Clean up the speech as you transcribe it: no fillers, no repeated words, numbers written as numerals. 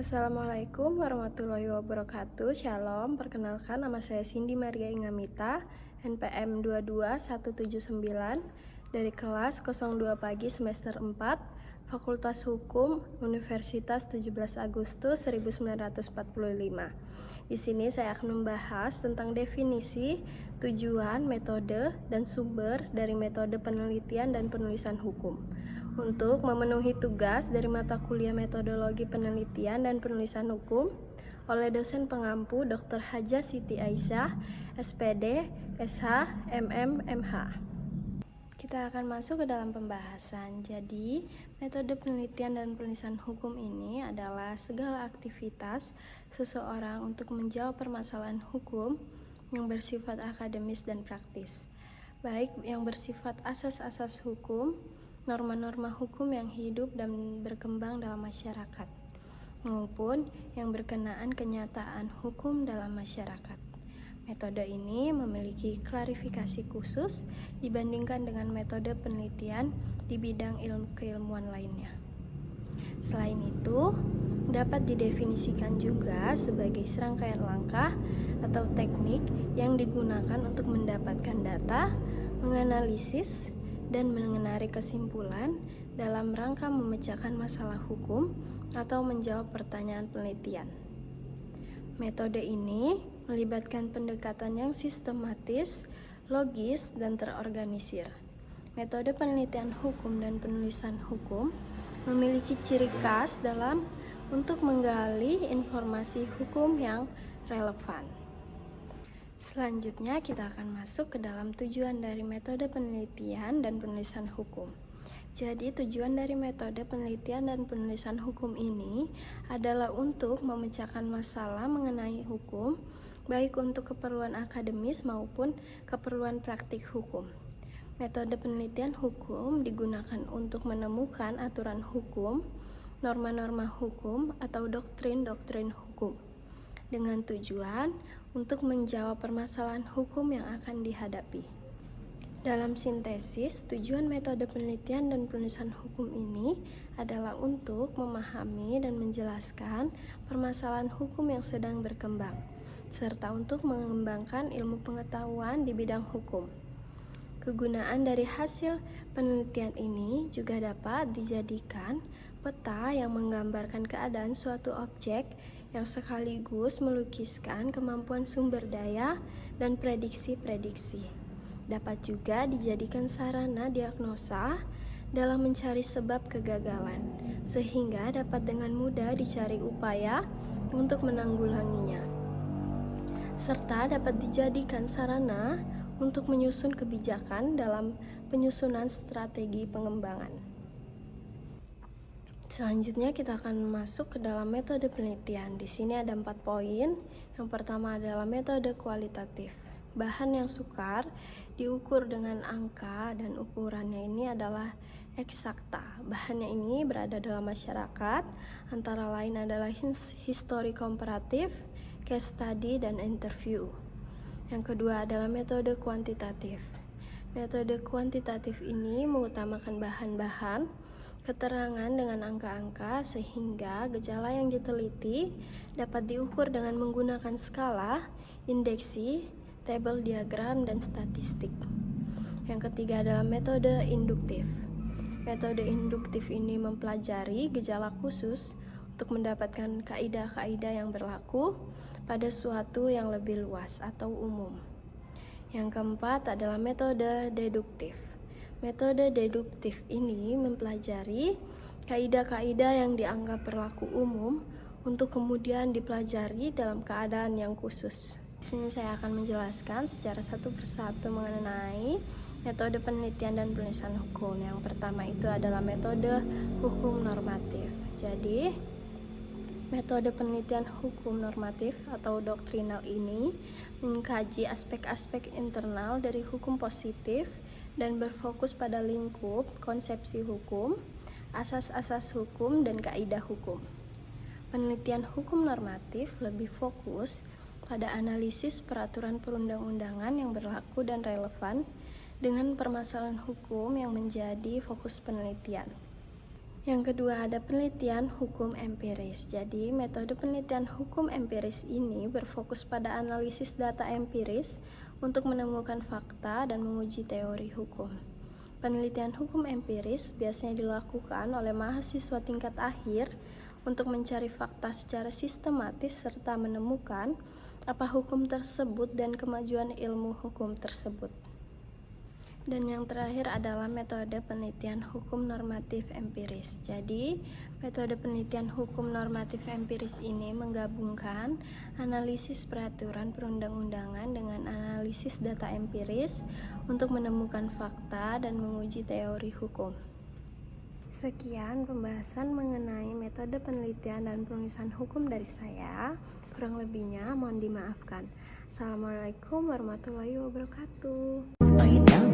Assalamualaikum warahmatullahi wabarakatuh. Shalom, perkenalkan nama saya Cindy Maria Ingamita, NPM 22179 dari kelas 02 pagi semester 4, Fakultas Hukum Universitas 17 Agustus 1945. Di sini saya akan membahas tentang definisi, tujuan, metode, dan sumber dari metode penelitian dan penulisan hukum. Untuk memenuhi tugas dari mata kuliah metodologi penelitian dan penulisan hukum oleh dosen pengampu Dr. Haja Siti Aisyah, SPD, SH, MM, MH. Kita akan masuk ke dalam pembahasan. Jadi, metode penelitian dan penulisan hukum ini adalah segala aktivitas seseorang untuk menjawab permasalahan hukum yang bersifat akademis dan praktis, baik yang bersifat asas-asas hukum, norma-norma hukum yang hidup dan berkembang dalam masyarakat, maupun yang berkenaan kenyataan hukum dalam masyarakat. Metode ini memiliki klarifikasi khusus dibandingkan dengan metode penelitian di bidang ilmu keilmuan lainnya. Selain itu, dapat didefinisikan juga sebagai serangkaian langkah atau teknik yang digunakan untuk mendapatkan data, menganalisis, dan menarik kesimpulan dalam rangka memecahkan masalah hukum atau menjawab pertanyaan penelitian. Metode ini melibatkan pendekatan yang sistematis, logis, dan terorganisir. Metode penelitian hukum dan penulisan hukum memiliki ciri khas dalam untuk menggali informasi hukum yang relevan. Selanjutnya kita akan masuk ke dalam tujuan dari metode penelitian dan penulisan hukum. Jadi tujuan dari metode penelitian dan penulisan hukum ini adalah untuk memecahkan masalah mengenai hukum, baik untuk keperluan akademis maupun keperluan praktik hukum. Metode penelitian hukum digunakan untuk menemukan aturan hukum, norma-norma hukum, atau doktrin-doktrin hukum, dengan tujuan untuk menjawab permasalahan hukum yang akan dihadapi. Dalam sintesis, tujuan metode penelitian dan penulisan hukum ini adalah untuk memahami dan menjelaskan permasalahan hukum yang sedang berkembang, serta untuk mengembangkan ilmu pengetahuan di bidang hukum. Kegunaan dari hasil penelitian ini juga dapat dijadikan peta yang menggambarkan keadaan suatu objek yang sekaligus melukiskan kemampuan sumber daya dan prediksi-prediksi. Dapat juga dijadikan sarana diagnosa dalam mencari sebab kegagalan, sehingga dapat dengan mudah dicari upaya untuk menanggulanginya, serta dapat dijadikan sarana untuk menyusun kebijakan dalam penyusunan strategi pengembangan. Selanjutnya kita akan masuk ke dalam metode penelitian. Di sini ada 4 poin. Yang pertama adalah metode kualitatif. Bahan yang sukar diukur dengan angka dan ukurannya ini adalah eksakta. Bahannya ini berada dalam masyarakat, antara lain adalah histori komparatif, case study, dan interview. Yang kedua adalah metode kuantitatif. Metode kuantitatif ini mengutamakan bahan-bahan, keterangan dengan angka-angka sehingga gejala yang diteliti dapat diukur dengan menggunakan skala, indeksi, tabel diagram, dan statistik. Yang ketiga adalah metode induktif. Metode induktif ini mempelajari gejala khusus untuk mendapatkan kaidah-kaidah yang berlaku pada suatu yang lebih luas atau umum. Yang keempat adalah metode deduktif. Metode deduktif ini mempelajari kaidah-kaidah yang dianggap berlaku umum untuk kemudian dipelajari dalam keadaan yang khusus. Di sini saya akan menjelaskan secara satu persatu mengenai metode penelitian dan penulisan hukum. Yang pertama itu adalah metode hukum normatif. Jadi, metode penelitian hukum normatif atau doktrinal ini mengkaji aspek-aspek internal dari hukum positif dan berfokus pada lingkup konsepsi hukum, asas-asas hukum, dan kaidah hukum. Penelitian hukum normatif lebih fokus pada analisis peraturan perundang-undangan yang berlaku dan relevan dengan permasalahan hukum yang menjadi fokus penelitian. Yang kedua ada penelitian hukum empiris. Jadi metode penelitian hukum empiris ini berfokus pada analisis data empiris untuk menemukan fakta dan menguji teori hukum. Penelitian hukum empiris biasanya dilakukan oleh mahasiswa tingkat akhir untuk mencari fakta secara sistematis serta menemukan apa hukum tersebut dan kemajuan ilmu hukum tersebut. Dan yang terakhir adalah metode penelitian hukum normatif empiris. Jadi, metode penelitian hukum normatif empiris ini menggabungkan analisis peraturan perundang-undangan dengan analisis data empiris untuk menemukan fakta dan menguji teori hukum. Sekian pembahasan mengenai metode penelitian dan penulisan hukum dari saya. Kurang lebihnya mohon dimaafkan. Assalamualaikum warahmatullahi wabarakatuh.